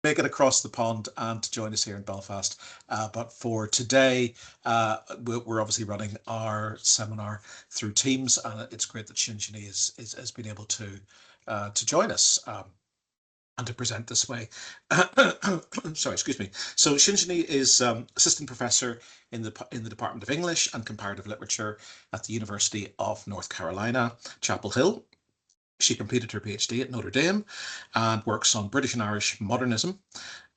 make it across the pond and to join us here in Belfast. But for today, we're obviously running our seminar through Teams, and it's great that Shinjini has been able to join us. And to present this way. Sorry, excuse me. So Shinjini is assistant professor in the Department of English and Comparative Literature at the University of North Carolina, Chapel Hill. She completed her PhD at Notre Dame and works on British and Irish modernism.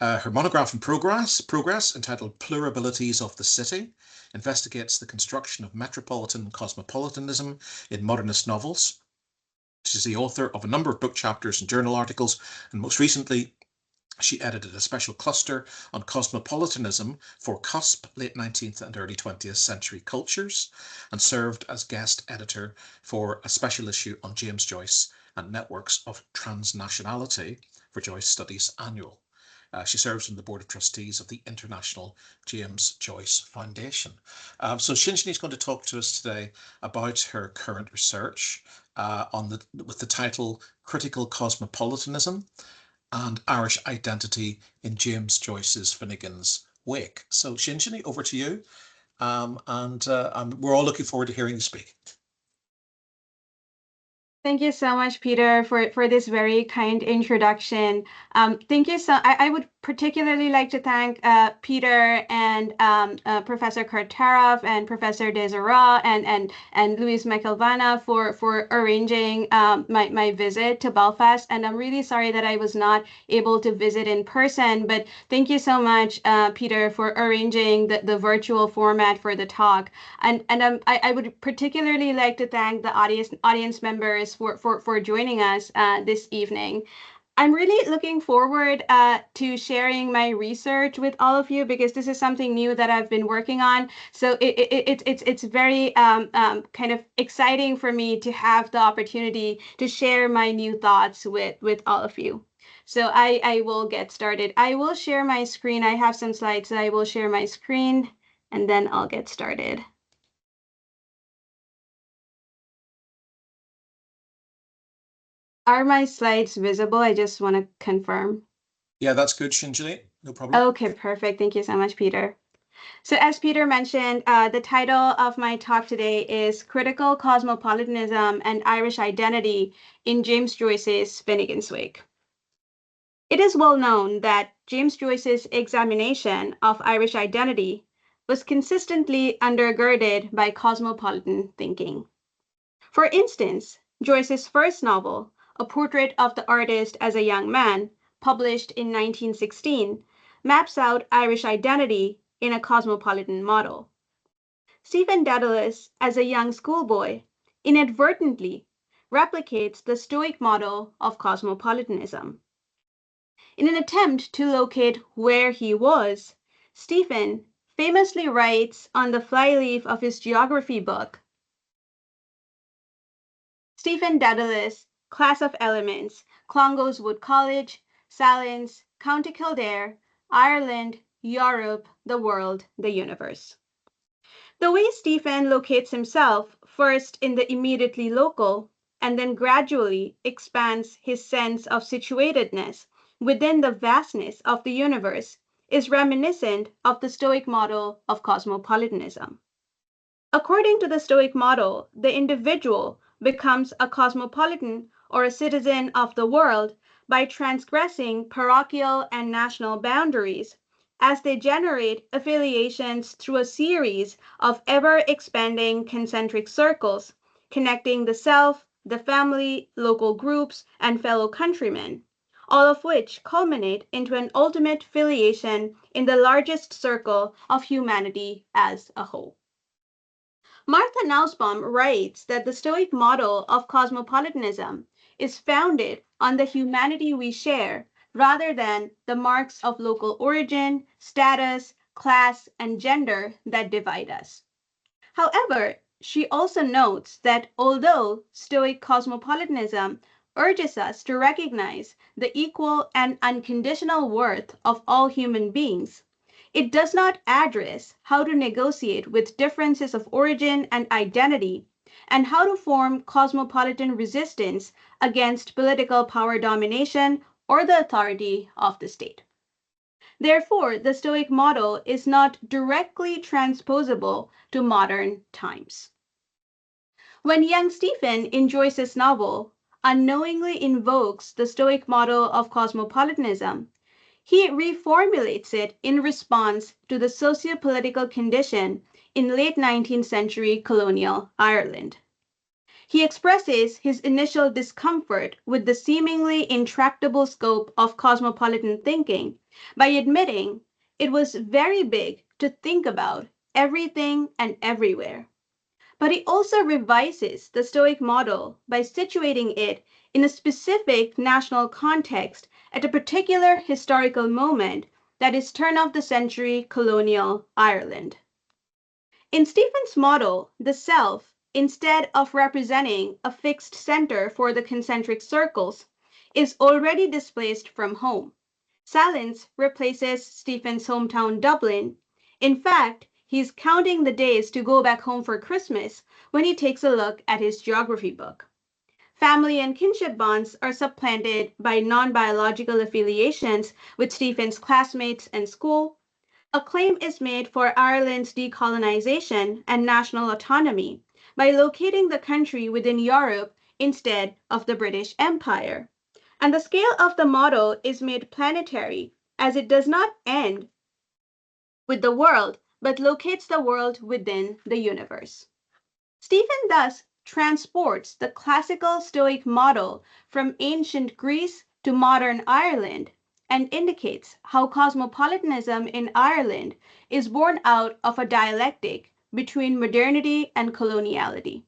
Her monograph in progress, entitled Plurabilities of the City, investigates the construction of metropolitan cosmopolitanism in modernist novels. She's the author of a number of book chapters and journal articles, and most recently she edited a special cluster on cosmopolitanism for CUSP, late 19th and early 20th century cultures, and served as guest editor for a special issue on James Joyce and networks of transnationality for Joyce Studies Annual. She serves on the Board of Trustees of the International James Joyce Foundation. So Shinjini is going to talk to us today about her current research with the title Critical Cosmopolitanism and Irish Identity in James Joyce's Finnegans Wake. So Shinjini, over to you. We're all looking forward to hearing you speak. Thank you so much, Peter, for this very kind introduction. Thank you I would particularly like to thank Peter and Professor Kartarov and Professor Desira and Luis Michelvana for arranging my visit to Belfast. And I'm really sorry that I was not able to visit in person, but thank you so much, Peter, for arranging the virtual format for the talk. And I would particularly like to thank the audience members for joining us this evening. I'm really looking forward to sharing my research with all of you because this is something new that I've been working on. So it's very kind of exciting for me to have the opportunity to share my new thoughts with all of you. So I will get started. I will share my screen. I have some slides, so I will share my screen and then I'll get started. Are my slides visible? I just want to confirm. Yeah, that's good, Shinjini. No problem. Okay, perfect. Thank you so much, Peter. So as Peter mentioned, the title of my talk today is Critical Cosmopolitanism and Irish Identity in James Joyce's Finnegans Wake. It is well known that James Joyce's examination of Irish identity was consistently undergirded by cosmopolitan thinking. For instance, Joyce's first novel, A Portrait of the Artist as a Young Man, published in 1916, maps out Irish identity in a cosmopolitan model. Stephen Dedalus, as a young schoolboy, inadvertently replicates the Stoic model of cosmopolitanism. In an attempt to locate where he was, Stephen famously writes on the flyleaf of his geography book, Stephen Dedalus, Class of Elements, Clongowes Wood College, Salins, County Kildare, Ireland, Europe, the world, the universe. The way Stephen locates himself, first in the immediately local, and then gradually expands his sense of situatedness within the vastness of the universe, is reminiscent of the Stoic model of cosmopolitanism. According to the Stoic model, the individual becomes a cosmopolitan or a citizen of the world by transgressing parochial and national boundaries as they generate affiliations through a series of ever-expanding concentric circles connecting the self, the family, local groups, and fellow countrymen, all of which culminate into an ultimate filiation in the largest circle of humanity as a whole. Martha Nussbaum writes that the Stoic model of cosmopolitanism is founded on the humanity we share rather than the marks of local origin, status, class, and gender that divide us. However, she also notes that although Stoic cosmopolitanism urges us to recognize the equal and unconditional worth of all human beings, it does not address how to negotiate with differences of origin and identity and how to form cosmopolitan resistance against political power domination or the authority of the state. Therefore, the Stoic model is not directly transposable to modern times. When young Stephen in Joyce's novel unknowingly invokes the Stoic model of cosmopolitanism, he reformulates it in response to the socio-political condition in late 19th century colonial Ireland. He expresses his initial discomfort with the seemingly intractable scope of cosmopolitan thinking by admitting it was very big to think about everything and everywhere. But he also revises the Stoic model by situating it in a specific national context at a particular historical moment, that is turn of the century colonial Ireland. In Stephen's model, the self, instead of representing a fixed center for the concentric circles, is already displaced from home. Silence replaces Stephen's hometown Dublin. In fact, he's counting the days to go back home for Christmas when he takes a look at his geography book. Family and kinship bonds are supplanted by non-biological affiliations with Stephen's classmates and school. A claim is made for Ireland's decolonization and national autonomy by locating the country within Europe instead of the British Empire. And the scale of the model is made planetary, as it does not end with the world, but locates the world within the universe. Stephen thus transports the classical Stoic model from ancient Greece to modern Ireland and indicates how cosmopolitanism in Ireland is born out of a dialectic between modernity and coloniality.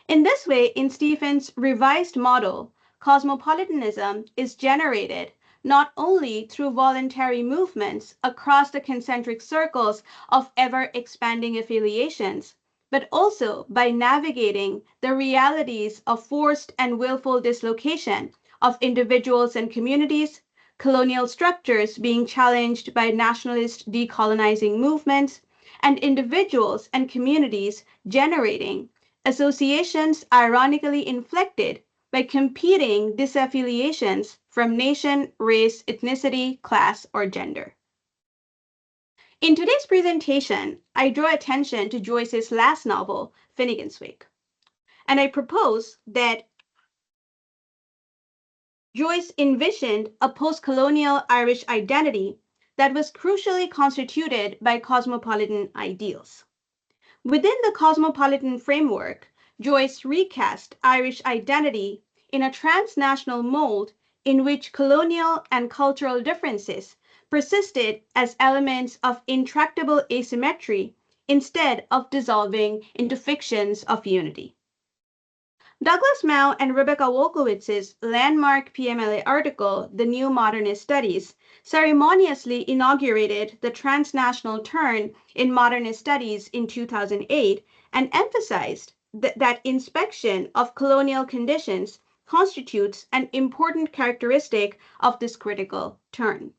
In this way, in Stephen's revised model, cosmopolitanism is generated not only through voluntary movements across the concentric circles of ever-expanding affiliations, but also by navigating the realities of forced and willful dislocation of individuals and communities, colonial structures being challenged by nationalist decolonizing movements, and individuals and communities generating associations ironically inflected by competing disaffiliations from nation, race, ethnicity, class, or gender. In today's presentation, I draw attention to Joyce's last novel, Finnegans Wake, and I propose that Joyce envisioned a post-colonial Irish identity that was crucially constituted by cosmopolitan ideals. Within the cosmopolitan framework, Joyce recast Irish identity in a transnational mold in which colonial and cultural differences persisted as elements of intractable asymmetry instead of dissolving into fictions of unity. Douglas Mao and Rebecca Wolkowitz's landmark PMLA article, The New Modernist Studies, ceremoniously inaugurated the transnational turn in modernist studies in 2008 and emphasized that inspection of colonial conditions constitutes an important characteristic of this critical turn.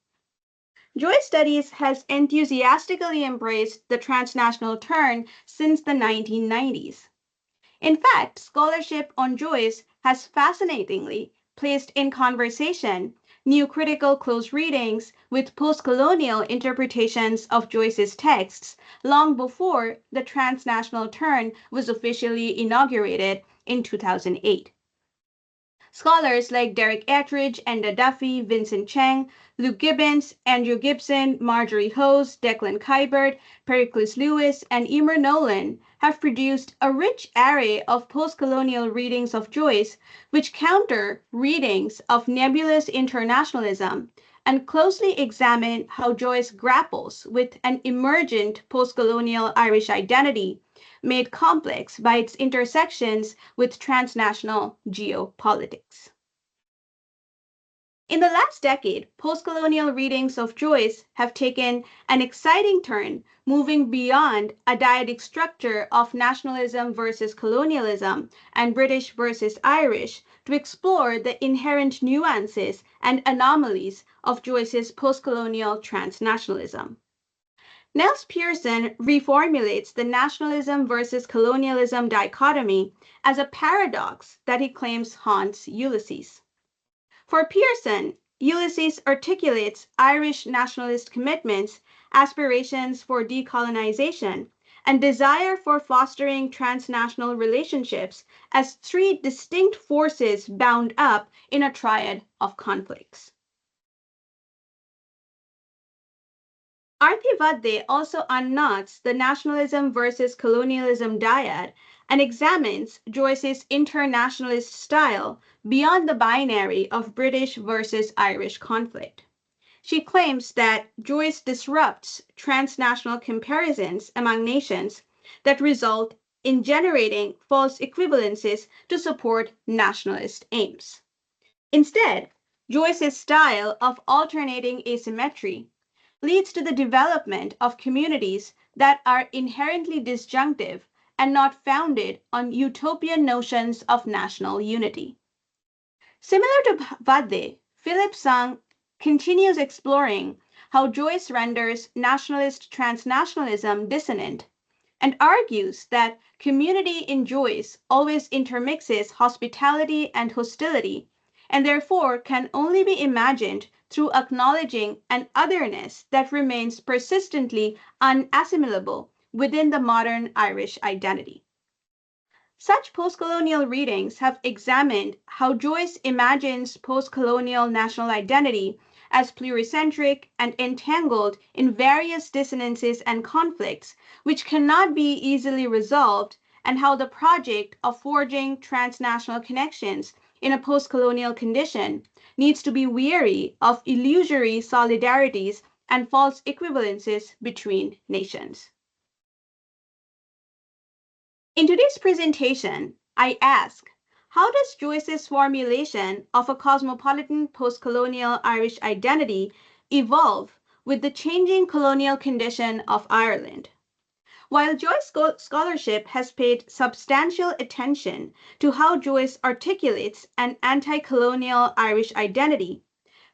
Joyce Studies has enthusiastically embraced the transnational turn since the 1990s. In fact, scholarship on Joyce has fascinatingly placed in conversation new critical close readings with post-colonial interpretations of Joyce's texts long before the transnational turn was officially inaugurated in 2008. Scholars like Derek Ettridge, Enda Duffy, Vincent Cheng, Luke Gibbons, Andrew Gibson, Marjorie Hose, Declan Kybert, Pericles Lewis, and Emer Nolan have produced a rich array of post-colonial readings of Joyce, which counter readings of nebulous internationalism and closely examine how Joyce grapples with an emergent post-colonial Irish identity made complex by its intersections with transnational geopolitics. In the last decade, post-colonial readings of Joyce have taken an exciting turn, moving beyond a dyadic structure of nationalism versus colonialism and British versus Irish to explore the inherent nuances and anomalies of Joyce's post-colonial transnationalism. Nels Pearson reformulates the nationalism versus colonialism dichotomy as a paradox that he claims haunts Ulysses. For Pearson, Ulysses articulates Irish nationalist commitments, aspirations for decolonization, and desire for fostering transnational relationships as three distinct forces bound up in a triad of conflicts. Arthivadde also unknots the nationalism versus colonialism dyad and examines Joyce's internationalist style beyond the binary of British versus Irish conflict. She claims that Joyce disrupts transnational comparisons among nations that result in generating false equivalences to support nationalist aims. Instead, Joyce's style of alternating asymmetry leads to the development of communities that are inherently disjunctive and not founded on utopian notions of national unity. Similar to Vadde, Philip Sung continues exploring how Joyce renders nationalist transnationalism dissonant and argues that community in Joyce always intermixes hospitality and hostility and therefore can only be imagined through acknowledging an otherness that remains persistently unassimilable within the modern Irish identity. Such postcolonial readings have examined how Joyce imagines postcolonial national identity as pluricentric and entangled in various dissonances and conflicts which cannot be easily resolved, and how the project of forging transnational connections in a postcolonial condition needs to be wary of illusory solidarities and false equivalences between nations. In today's presentation, I ask, how does Joyce's formulation of a cosmopolitan postcolonial Irish identity evolve with the changing colonial condition of Ireland? While Joyce scholarship has paid substantial attention to how Joyce articulates an anti-colonial Irish identity,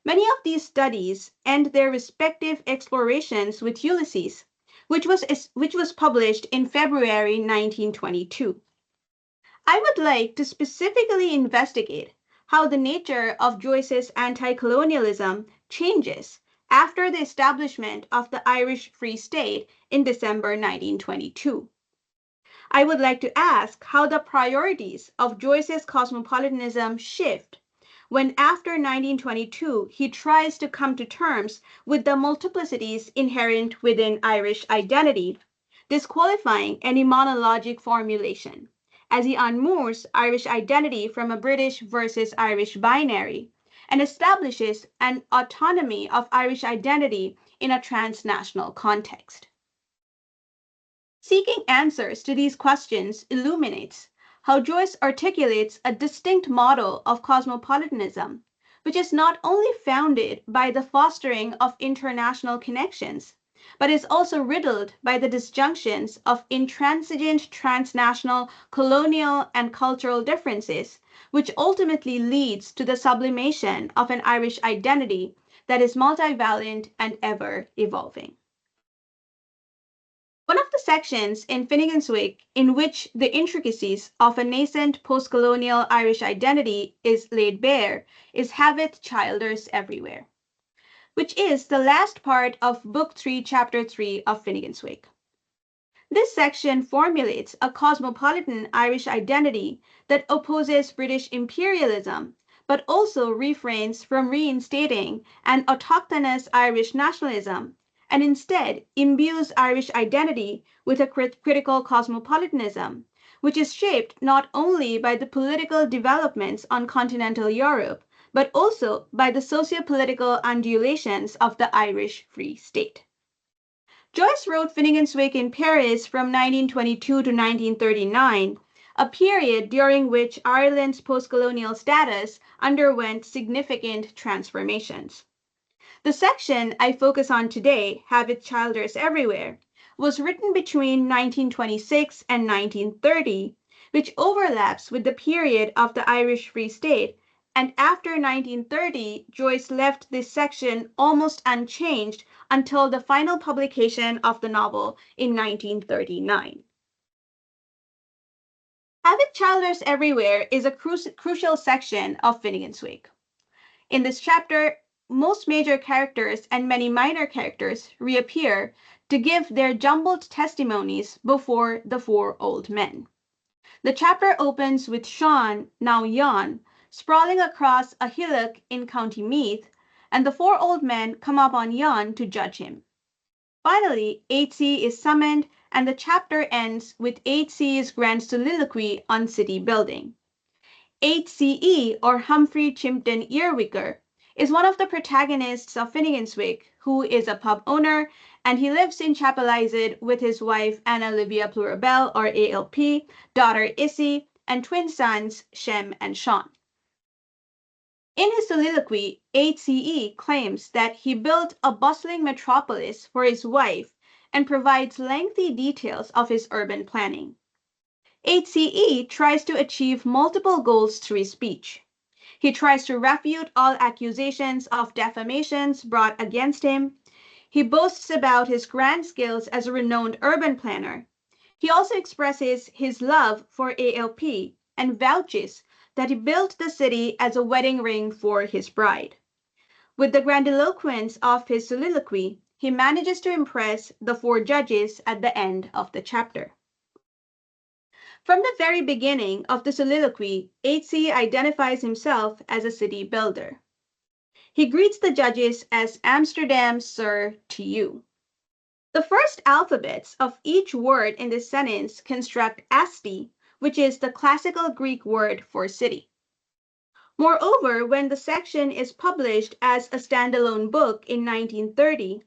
many of these studies end their respective explorations with Ulysses, which was published in February 1922. I would like to specifically investigate how the nature of Joyce's anti-colonialism changes after the establishment of the Irish Free State in December 1922. I would like to ask how the priorities of Joyce's cosmopolitanism shift when after 1922 he tries to come to terms with the multiplicities inherent within Irish identity, disqualifying any monologic formulation, as he unmoors Irish identity from a British versus Irish binary and establishes an autonomy of Irish identity in a transnational context. Seeking answers to these questions illuminates how Joyce articulates a distinct model of cosmopolitanism, which is not only founded by the fostering of international connections, but is also riddled by the disjunctions of intransigent transnational colonial and cultural differences, which ultimately leads to the sublimation of an Irish identity that is multivalent and ever evolving. One of the sections in Finnegans Wake in which the intricacies of a nascent postcolonial Irish identity is laid bare is Haveth Childers Everywhere, which is the last part of Book 3, Chapter 3 of Finnegans Wake. This section formulates a cosmopolitan Irish identity that opposes British imperialism, but also refrains from reinstating an autochthonous Irish nationalism and instead imbues Irish identity with a critical cosmopolitanism, which is shaped not only by the political developments on continental Europe, but also by the socio-political undulations of the Irish Free State. Joyce wrote Finnegans Wake in Paris from 1922 to 1939, a period during which Ireland's postcolonial status underwent significant transformations. The section I focus on today, Haveth Childers Everywhere, was written between 1926 and 1930, which overlaps with the period of the Irish Free State, and after 1930, Joyce left this section almost unchanged until the final publication of the novel in 1939. Haveth Childers Everywhere is a crucial section of Finnegans Wake. In this chapter, most major characters and many minor characters reappear to give their jumbled testimonies before the four old men. The chapter opens with Sean, now Jan, sprawling across a hillock in County Meath, and the four old men come upon Jan to judge him. Finally, 8C is summoned, and the chapter ends with 8C's grand soliloquy on city building. 8CE, or Humphrey Chimpton Earwicker, is one of the protagonists of Finnegans Wake, who is a pub owner, and he lives in Chapelizod with his wife Anna Livia Plurabelle, or ALP, daughter Issy, and twin sons Shem and Sean. In his soliloquy, 8CE claims that he built a bustling metropolis for his wife and provides lengthy details of his urban planning. 8CE tries to achieve multiple goals through his speech. He tries to refute all accusations of defamations brought against him. He boasts about his grand skills as a renowned urban planner. He also expresses his love for ALP and vouches that he built the city as a wedding ring for his bride. With the grandiloquence of his soliloquy, he manages to impress the four judges at the end of the chapter. From the very beginning of the soliloquy, 8C identifies himself as a city builder. He greets the judges as Amsterdam, sir, to you. The first alphabets of each word in this sentence construct asti, which is the classical Greek word for city. Moreover, when the section is published as a standalone book in 1930,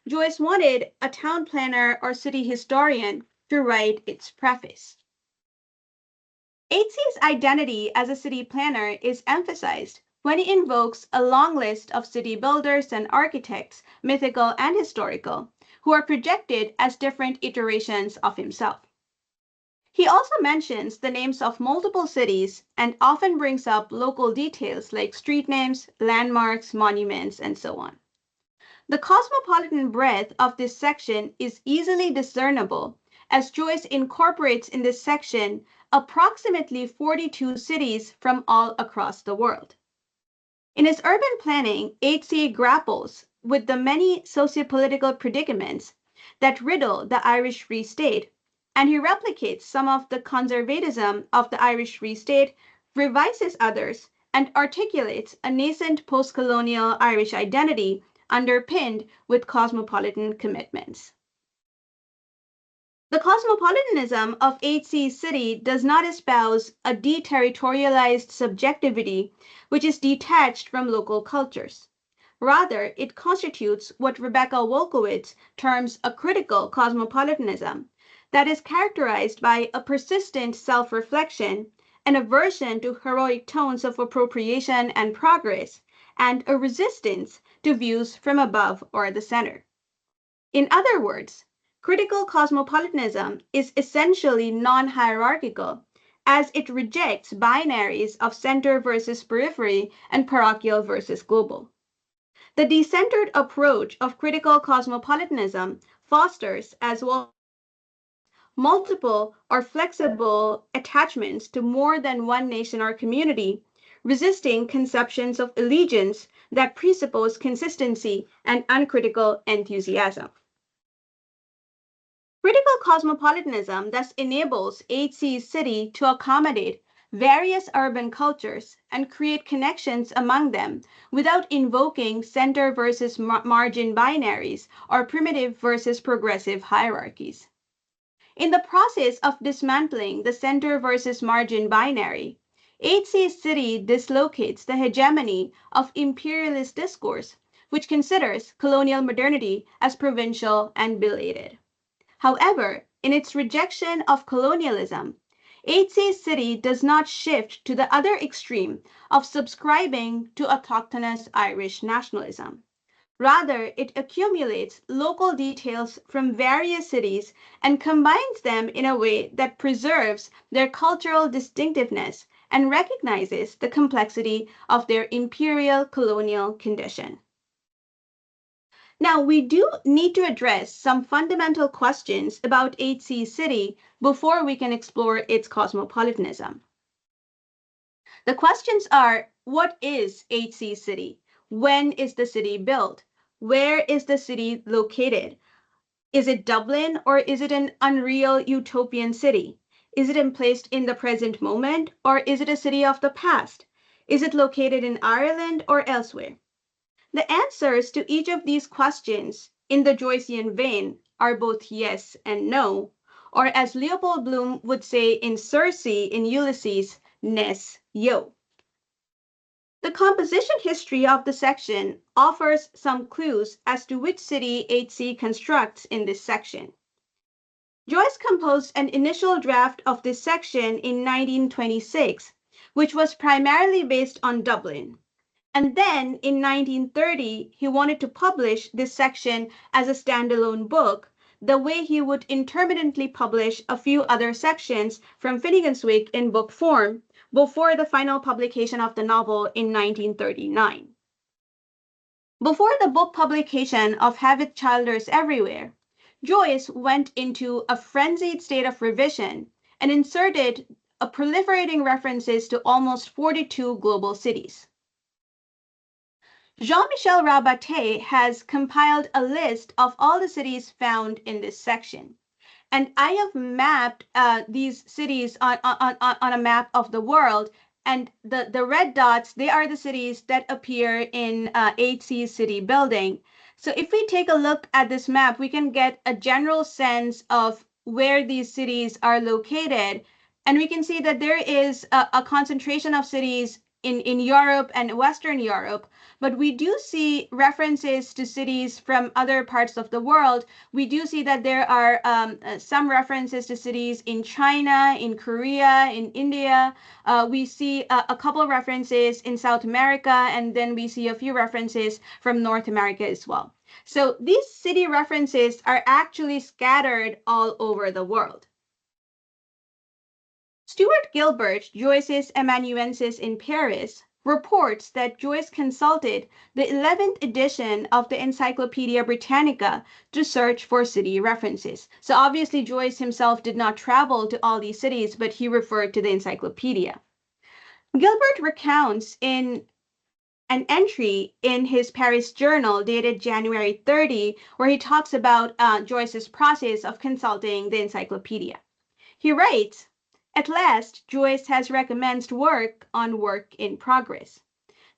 Joyce wanted a town planner or city historian to write its preface. 8C's identity as a city planner is emphasized when he invokes a long list of city builders and architects, mythical and historical, who are projected as different iterations of himself. He also mentions the names of multiple cities and often brings up local details like street names, landmarks, monuments, and so on. The cosmopolitan breadth of this section is easily discernible, as Joyce incorporates in this section approximately 42 cities from all across the world. In his urban planning, 8C grapples with the many sociopolitical predicaments that riddle the Irish Free State, and he replicates some of the conservatism of the Irish Free State, revises others, and articulates a nascent postcolonial Irish identity underpinned with cosmopolitan commitments. The cosmopolitanism of 8C's city does not espouse a deterritorialized subjectivity which is detached from local cultures. Rather, it constitutes what Rebecca Wolkowitz terms a critical cosmopolitanism that is characterized by a persistent self-reflection, an aversion to heroic tones of appropriation and progress, and a resistance to views from above or the center. In other words, critical cosmopolitanism is essentially non-hierarchical, as it rejects binaries of center versus periphery and parochial versus global. The decentered approach of critical cosmopolitanism fosters as well multiple or flexible attachments to more than one nation or community, resisting conceptions of allegiance that presuppose consistency and uncritical enthusiasm. Critical cosmopolitanism thus enables 8C's city to accommodate various urban cultures and create connections among them without invoking center versus margin binaries or primitive versus progressive hierarchies. In the process of dismantling the center versus margin binary, 8C's city dislocates the hegemony of imperialist discourse, which considers colonial modernity as provincial and belated. However, in its rejection of colonialism, 8C's city does not shift to the other extreme of subscribing to autochthonous Irish nationalism. Rather, it accumulates local details from various cities and combines them in a way that preserves their cultural distinctiveness and recognizes the complexity of their imperial colonial condition. Now, we do need to address some fundamental questions about 8C's city before we can explore its cosmopolitanism. The questions are, what is 8C's city? When is the city built? Where is the city located? Is it Dublin or is it an unreal utopian city? Is it placed in the present moment or is it a city of the past? Is it located in Ireland or elsewhere? The answers to each of these questions in the Joycean vein are both yes and no, or as Leopold Bloom would say in Circe in Ulysses, nes yo. The composition history of the section offers some clues as to which city HC constructs in this section. Joyce composed an initial draft of this section in 1926, which was primarily based on Dublin. And then in 1930, he wanted to publish this section as a standalone book, the way he would intermittently publish a few other sections from Finnegans Wake in book form before the final publication of the novel in 1939. Before the book publication of Have It Childers Everywhere, Joyce went into a frenzied state of revision and inserted a proliferating references to almost 42 global cities. Jean-Michel Rabatte has compiled a list of all the cities found in this section. And I have mapped these cities on a map of the world. And the red dots, they are the cities that appear in HC's city building. So if we take a look at this map, we can get a general sense of where these cities are located. And we can see that there is a concentration of cities in Europe and Western Europe, but we do see references to cities from other parts of the world. We do see that there are some references to cities in China, in Korea, in India. We see a couple of references in South America, and then we see a few references from North America as well. So these city references are actually scattered all over the world. Stuart Gilbert, Joyce's amanuensis in Paris, reports that Joyce consulted the 11th edition of the Encyclopedia Britannica to search for city references. So obviously Joyce himself did not travel to all these cities, but he referred to the encyclopedia. Gilbert recounts in an entry in his Paris journal dated January 30, where he talks about Joyce's process of consulting the encyclopedia. He writes, "At last, Joyce has recommenced work on work in progress.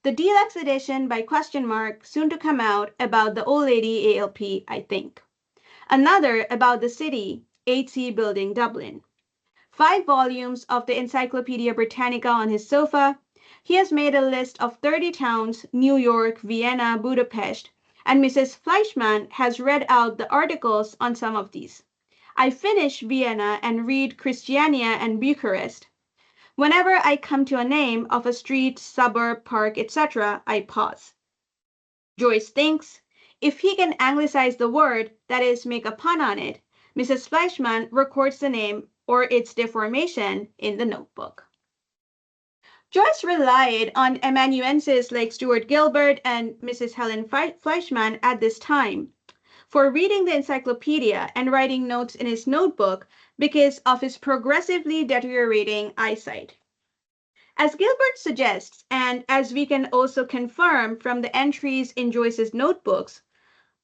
The deluxe edition by ? Soon to come out about the old lady ALP, I think. Another about the city, HC Building, Dublin. 5 volumes of the Encyclopedia Britannica on his sofa. He has made a list of 30 towns, New York, Vienna, Budapest, and Mrs. Fleischmann has read out the articles on some of these. I finish Vienna and read Christiania and Bucharest. Whenever I come to a name of a street, suburb, park, etc., I pause. Joyce thinks, if he can anglicize the word, that is, make a pun on it, Mrs. Fleischmann records the name or its deformation in the notebook." Joyce relied on amanuenses like Stuart Gilbert and Mrs. Helen Fleischmann at this time for reading the encyclopedia and writing notes in his notebook because of his progressively deteriorating eyesight. As Gilbert suggests, and as we can also confirm from the entries in Joyce's notebooks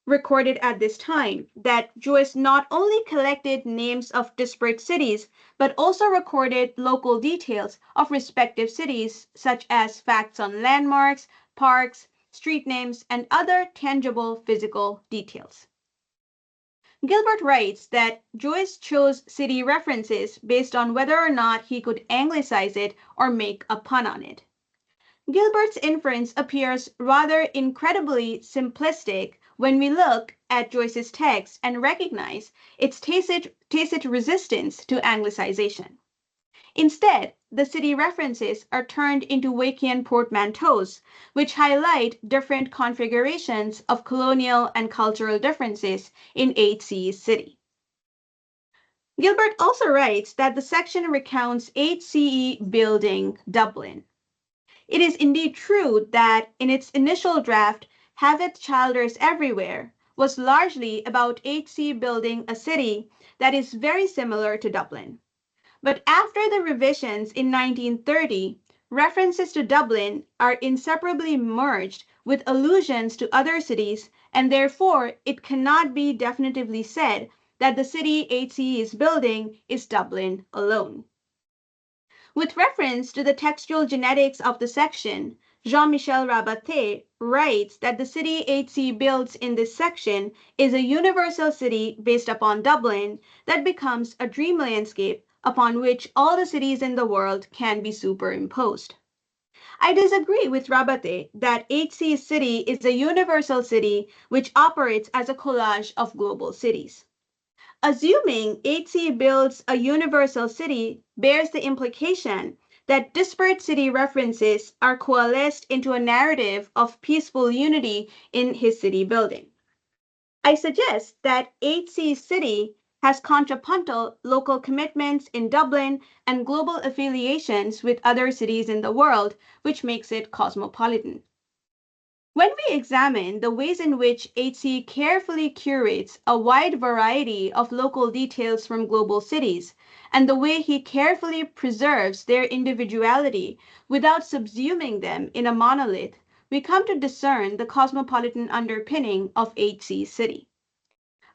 recorded at this time, that Joyce not only collected names of disparate cities, but also recorded local details of respective cities, such as facts on landmarks, parks, street names, and other tangible physical details. Gilbert writes that Joyce chose city references based on whether or not he could anglicize it or make a pun on it. Gilbert's inference appears rather incredibly simplistic when we look at Joyce's text and recognize its tacit resistance to anglicization. Instead, the city references are turned into Wakean portmanteaus, which highlight different configurations of colonial and cultural differences in HC's city. Gilbert also writes that the section recounts HCE Building, Dublin. It is indeed true that in its initial draft, Have It Childers Everywhere was largely about HC building a city that is very similar to Dublin. But after the revisions in 1930, references to Dublin are inseparably merged with allusions to other cities, and therefore it cannot be definitively said that the city HCE is building is Dublin alone. With reference to the textual genetics of the section, Jean-Michel Rabatte writes that the city HC builds in this section is a universal city based upon Dublin that becomes a dream landscape upon which all the cities in the world can be superimposed. I disagree with Rabatte that HC city is a universal city which operates as a collage of global cities. Assuming HC builds a universal city bears the implication that disparate city references are coalesced into a narrative of peaceful unity in his city building. I suggest that HC city has contrapuntal local commitments in Dublin and global affiliations with other cities in the world, which makes it cosmopolitan. When we examine the ways in which HC carefully curates a wide variety of local details from global cities, and the way he carefully preserves their individuality without subsuming them in a monolith, we come to discern the cosmopolitan underpinning of HC city.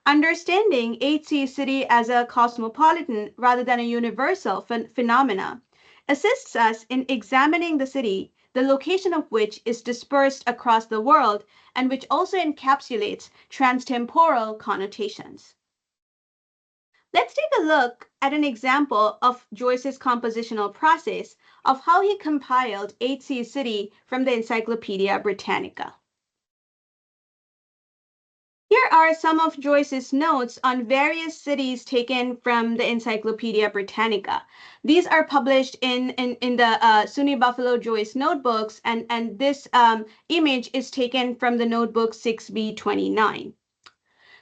Understanding HC city as a cosmopolitan rather than a universal phenomena assists us in examining the city, the location of which is dispersed across the world and which also encapsulates transtemporal connotations. Let's take a look at an example of Joyce's compositional process of how he compiled HC city from the Encyclopedia Britannica. Here are some of Joyce's notes on various cities taken from the Encyclopedia Britannica. These are published in the SUNY Buffalo Joyce notebooks, and this image is taken from the notebook 6B29.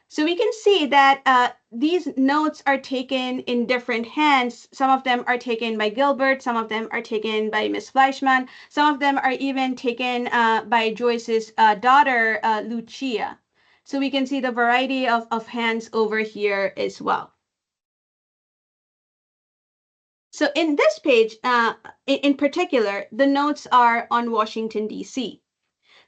So we can see that these notes are taken in different hands. Some of them are taken by Gilbert, some of them are taken by Miss Fleischmann, some of them are even taken by Joyce's daughter, Lucia. So we can see the variety of hands over here as well. So in this page, in particular, the notes are on Washington, D.C.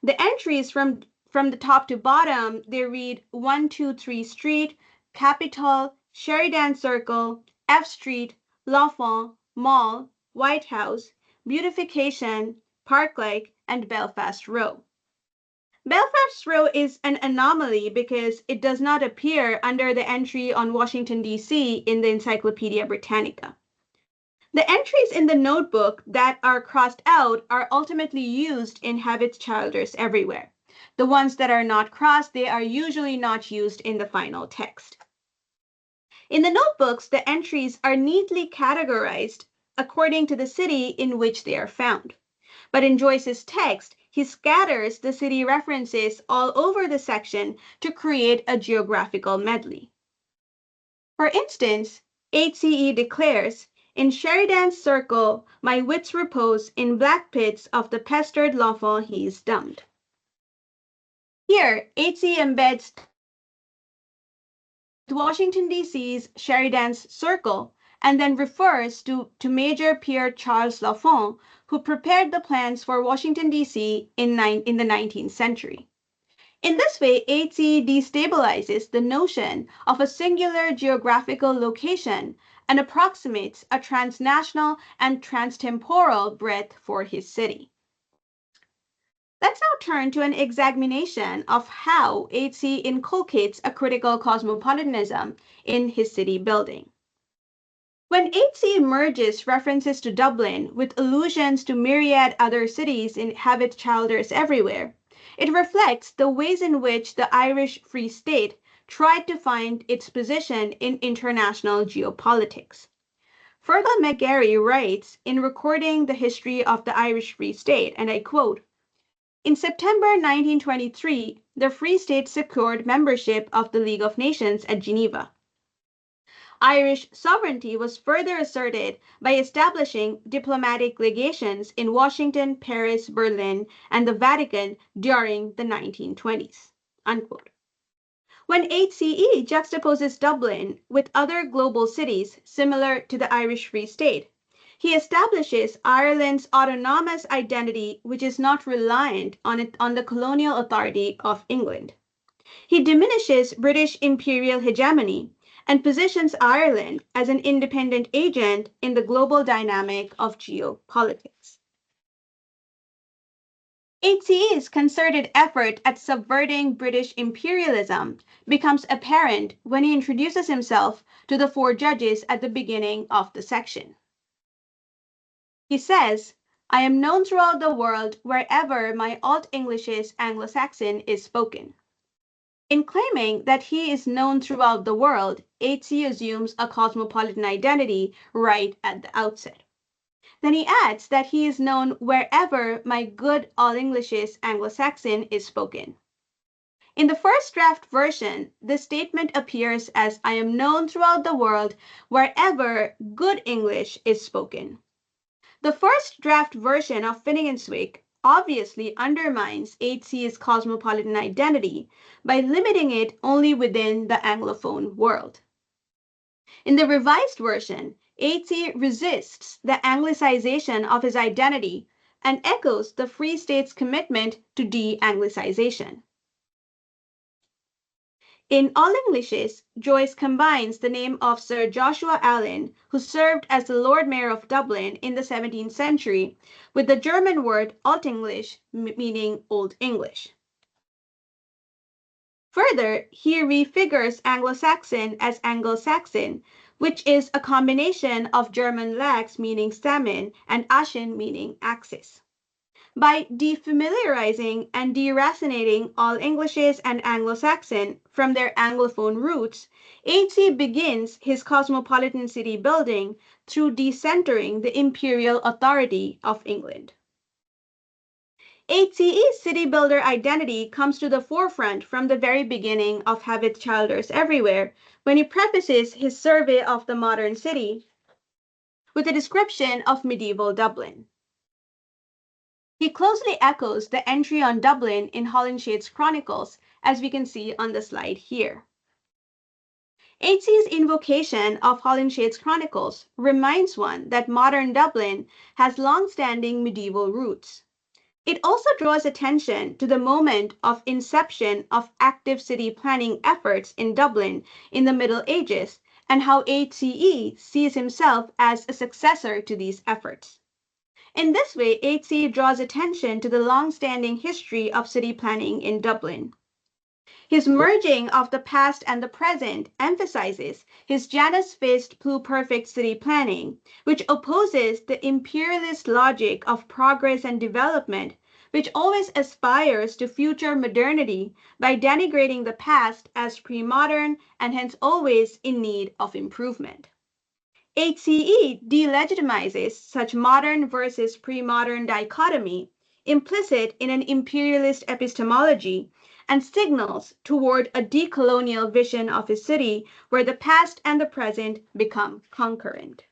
The entries from the top to bottom, they read 123 Street, Capitol, Sheridan Circle, F Street, L'Enfant, Mall, White House, Beautification, Park-like, and Belfast Row. Belfast Row is an anomaly because it does not appear under the entry on Washington, D.C. in the Encyclopedia Britannica. The entries in the notebook that are crossed out are ultimately used in Habits Childers everywhere. The ones that are not crossed, they are usually not used in the final text. In the notebooks, the entries are neatly categorized according to the city in which they are found. But in Joyce's text, he scatters the city references all over the section to create a geographical medley. For instance, HCE declares, "In Sheridan's circle, my wits repose in black pits of the pestered l'enfant he's dumbed." Here, HCE embeds Washington, D.C.'s Sheridan's circle and then refers to Major Pierre Charles L'Enfant, who prepared the plans for Washington, D.C. in the 19th century. In this way, HCE destabilizes the notion of a singular geographical location and approximates a transnational and transtemporal breadth for his city. Let's now turn to an examination of how HC inculcates a critical cosmopolitanism in his city building. When HC merges references to Dublin with allusions to myriad other cities in Habits Childers everywhere, it reflects the ways in which the Irish Free State tried to find its position in international geopolitics. Fergal McGarry writes in recording the history of the Irish Free State, and I quote, "In September 1923, the Free State secured membership of the League of Nations at Geneva. Irish sovereignty was further asserted by establishing diplomatic legations in Washington, Paris, Berlin, and the Vatican during the 1920s." Unquote. When HCE juxtaposes Dublin with other global cities similar to the Irish Free State, He establishes Ireland's autonomous identity, which is not reliant on the colonial authority of England. He diminishes British imperial hegemony and positions Ireland as an independent agent in the global dynamic of geopolitics. HCE's concerted effort at subverting British imperialism becomes apparent when he introduces himself to the four judges at the beginning of the section. He says, "I am known throughout the world wherever my Alt English's Anglo-Saxon is spoken." In claiming that he is known throughout the world, HC assumes a cosmopolitan identity right at the outset. Then he adds that he is known wherever my good All English's Anglo-Saxon is spoken. In the first draft version, this statement appears as "I am known throughout the world wherever good English is spoken." The first draft version of Finnegans Wake obviously undermines HC's cosmopolitan identity by limiting it only within the Anglophone world. In the revised version, HC resists the Anglicization of his identity and echoes the Free State's commitment to de-Anglicization. In All Englishes, Joyce combines the name of Sir Joshua Allen, who served as the Lord Mayor of Dublin in the 17th century, with the German word Altenglisch, meaning Old English. Further, he refigures Anglo-Saxon as Anglo-Saxon, which is a combination of German lax meaning salmon and Ashen meaning axis. By defamiliarizing and deracinating All Englishes and Anglo-Saxon from their Anglophone roots, HC begins his cosmopolitan city building through decentering the imperial authority of England. HCE's city builder identity comes to the forefront from the very beginning of Have Its Childers Everywhere, when he prefaces his survey of the modern city with a description of medieval Dublin. He closely echoes the entry on Dublin in Holinshed's Chronicles, as we can see on the slide here. HC's invocation of Holinshed's Chronicles reminds one that modern Dublin has long-standing medieval roots. It also draws attention to the moment of inception of active city planning efforts in Dublin in the Middle Ages and how HCE sees himself as a successor to these efforts. In this way, HC draws attention to the long-standing history of city planning in Dublin. His merging of the past and the present emphasizes his Janus-faced pluperfect city planning, which opposes the imperialist logic of progress and development, which always aspires to future modernity by denigrating the past as pre-modern and hence always in need of improvement. HCE delegitimizes such modern versus pre-modern dichotomy implicit in an imperialist epistemology and signals toward a decolonial vision of his city where the past and the present become concurrent.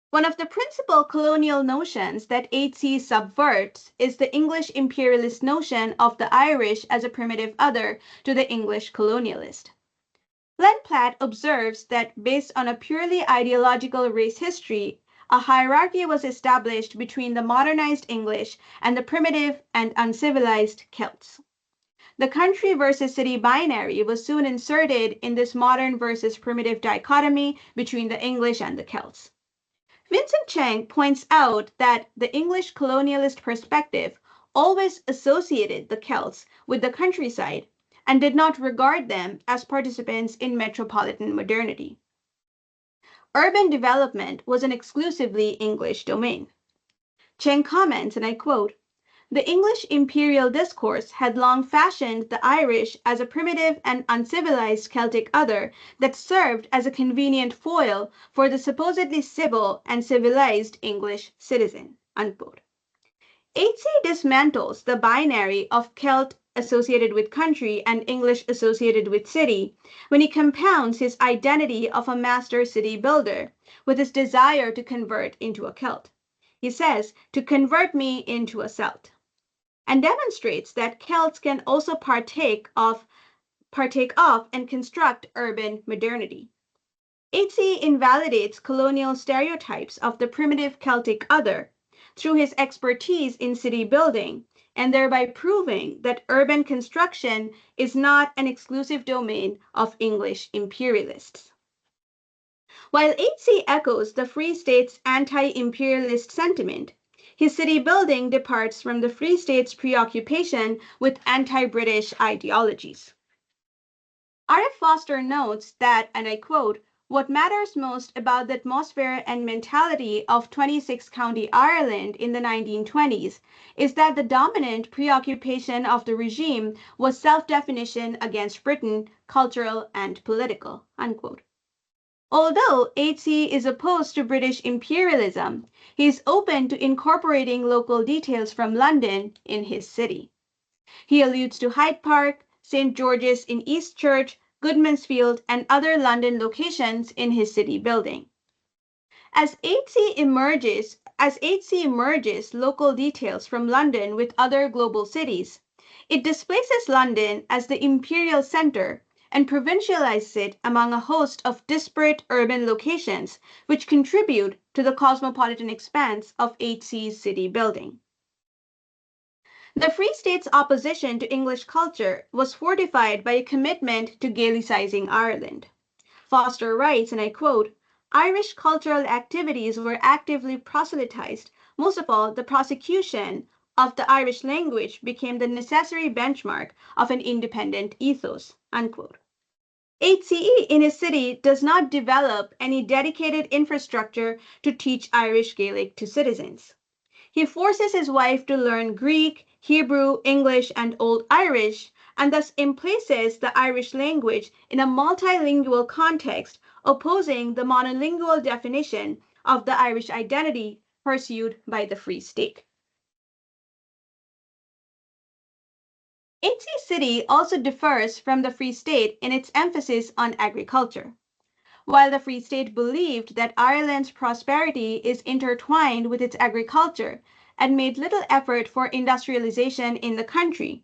One of the principal colonial notions that HC subverts is the English imperialist notion of the Irish as a primitive other to the English colonialist. Len Platt observes that based on a purely ideological race history, a hierarchy was established between the modernized English and the primitive and uncivilized Celts. The country versus city binary was soon inserted in this modern versus primitive dichotomy between the English and the Celts. Vincent Cheng points out that the English colonialist perspective always associated the Celts with the countryside and did not regard them as participants in metropolitan modernity. Urban development was an exclusively English domain. Cheng comments, and I quote, "The English imperial discourse had long fashioned the Irish as a primitive and uncivilized Celtic other that served as a convenient foil for the supposedly civil and civilized English citizen." Unquote. HC dismantles the binary of Celt associated with country and English associated with city when he compounds his identity of a master city builder with his desire to convert into a Celt. He says, "to convert me into a Celt," and demonstrates that Celts can also partake of and construct urban modernity. H.C. invalidates colonial stereotypes of the primitive Celtic other through his expertise in city building, and thereby proving that urban construction is not an exclusive domain of English imperialists. While H.C. echoes the Free State's anti-imperialist sentiment, his city building departs from the Free State's preoccupation with anti-British ideologies. R.F. Foster notes that, and I quote, "What matters most about the atmosphere and mentality of 26 County Ireland in the 1920s is that the dominant preoccupation of the regime was self-definition against Britain, cultural and political." Unquote. Although H.C. is opposed to British imperialism, he is open to incorporating local details from London in his city. He alludes to Hyde Park, St. George's in East Church, Goodman's Field, and other London locations in his city building. As H.C. emerges local details from London with other global cities, it displaces London as the imperial center and provincializes it among a host of disparate urban locations which contribute to the cosmopolitan expanse of H.C.'s city building. The Free State's opposition to English culture was fortified by a commitment to Gaelicizing Ireland. Foster writes, and I quote, "Irish cultural activities were actively proselytized. Most of all, the prosecution of the Irish language became the necessary benchmark of an independent ethos." Unquote. HCE in his city does not develop any dedicated infrastructure to teach Irish Gaelic to citizens. He forces his wife to learn Greek, Hebrew, English, and Old Irish, and thus emplaces the Irish language in a multilingual context, opposing the monolingual definition of the Irish identity pursued by the Free State. HC City also differs from the Free State in its emphasis on agriculture. While the Free State believed that Ireland's prosperity is intertwined with its agriculture and made little effort for industrialization in the country,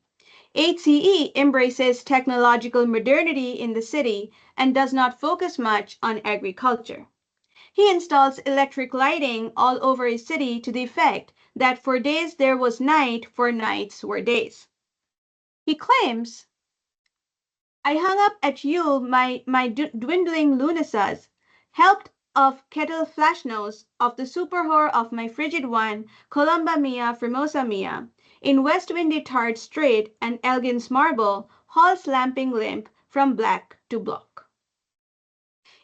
HCE embraces technological modernity in the city and does not focus much on agriculture. He installs electric lighting all over his city to the effect that for days there was night, for nights were days. He claims, "I hung up at Yule my dwindling lunasas, helped of kettle flashnose, of the superwhore of my frigid one, Columba mia, Formosa mia, in west windy Tard Strait and Elgin's marble, halls lamping limp from black to block."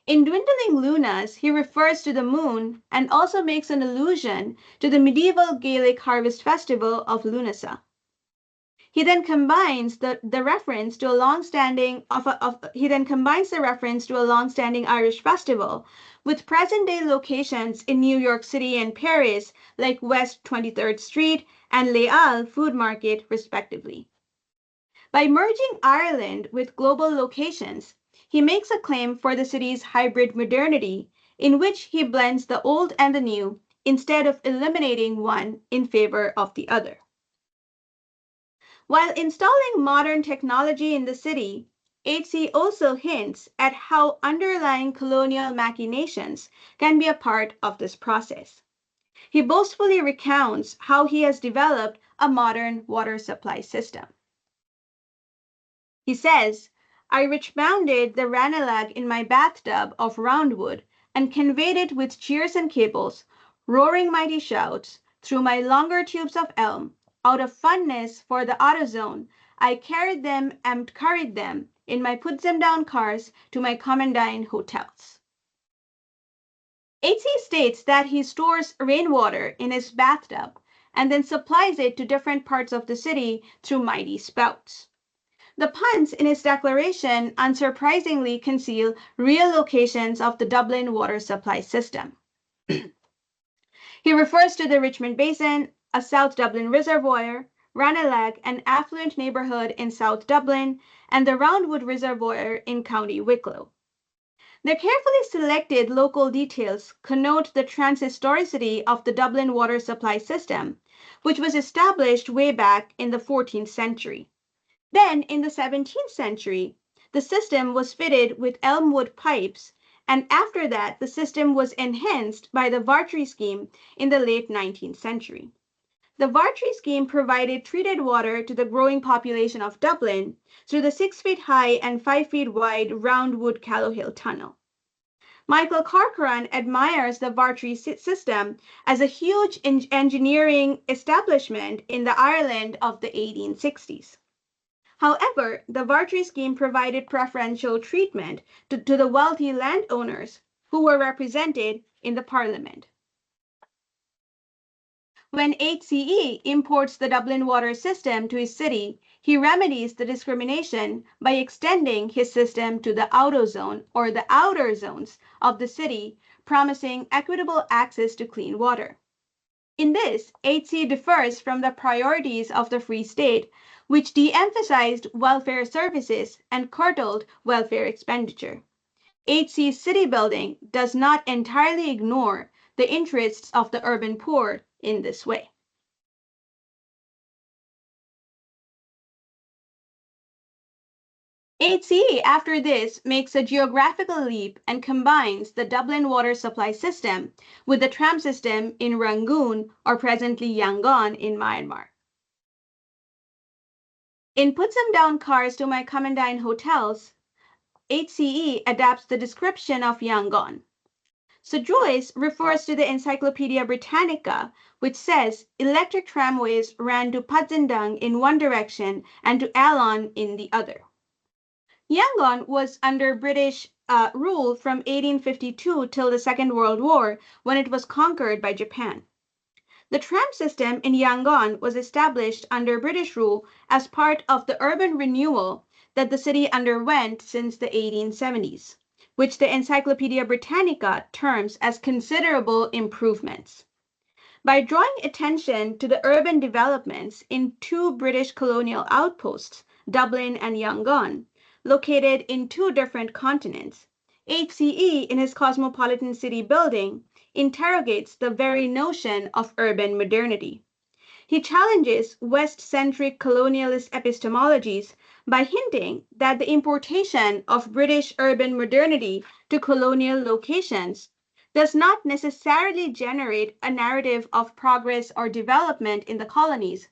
In Dwindling Lunas, he refers to the moon and also makes an allusion to the medieval Gaelic harvest festival of Lunasa. He then combines the reference to a long-standing Irish festival with present-day locations in New York City and Paris, like West 23rd Street and Les Halles Food Market, respectively. By merging Ireland with global locations, he makes a claim for the city's hybrid modernity, in which he blends the old and the new instead of eliminating one in favor of the other. While installing modern technology in the city, HC also hints at how underlying colonial machinations can be a part of this process. He boastfully recounts how he has developed a modern water supply system. He says, "I rich-mounded the Ranelagh in my bathtub of roundwood and conveyed it with cheers and cables, roaring mighty shouts, through my longer tubes of elm. Out of fondness for the autozone, I carried them and curried them in my put-them-down cars to my commandine hotels." HC states that he stores rainwater in his bathtub and then supplies it to different parts of the city through mighty spouts. The puns in his declaration unsurprisingly conceal real locations of the Dublin water supply system. He refers to the Richmond Basin, a South Dublin reservoir, Ranelagh, an affluent neighborhood in South Dublin, and the Roundwood Reservoir in County Wicklow. The carefully selected local details connote the transhistoricity of the Dublin water supply system, which was established way back in the 14th century. Then, in the 17th century, the system was fitted with elmwood pipes and after that the system was enhanced by the Vartry scheme in the late 19th century. The Vartry scheme provided treated water to the growing population of Dublin through the 6 feet high and 5 feet wide Roundwood Callowhill Tunnel. Michael Corcoran admires the Vartry system as a huge engineering establishment in the Ireland of the 1860s. However, the Vartry scheme provided preferential treatment to the wealthy landowners who were represented in the parliament. When HCE imports the Dublin water system to his city, he remedies the discrimination by extending his system to the autozone or the outer zones of the city, promising equitable access to clean water. In this, HCE differs from the priorities of the Free State, which de-emphasized welfare services and curtailed welfare expenditure. HCE's city building does not entirely ignore the interests of the urban poor in this way. HCE after this makes a geographical leap and combines the Dublin water supply system with the tram system in Rangoon or presently Yangon in Myanmar. In Put Some Down Cars to My Come and Dine Hotels, HCE adapts the description of Yangon. So Joyce refers to the Encyclopedia Britannica, which says electric tramways ran to Padzindang in one direction and to Alon in the other. Yangon was under British rule from 1852 till the Second World War, when it was conquered by Japan. The tram system in Yangon was established under British rule as part of the urban renewal that the city underwent since the 1870s, which the Encyclopedia Britannica terms as considerable improvements. By drawing attention to the urban developments in two British colonial outposts, Dublin and Yangon, located in two different continents, HCE in his cosmopolitan city building interrogates the very notion of urban modernity. He challenges West-centric colonialist epistemologies by hinting that the importation of British urban modernity to colonial locations does not necessarily generate a narrative of progress or development in the colonies,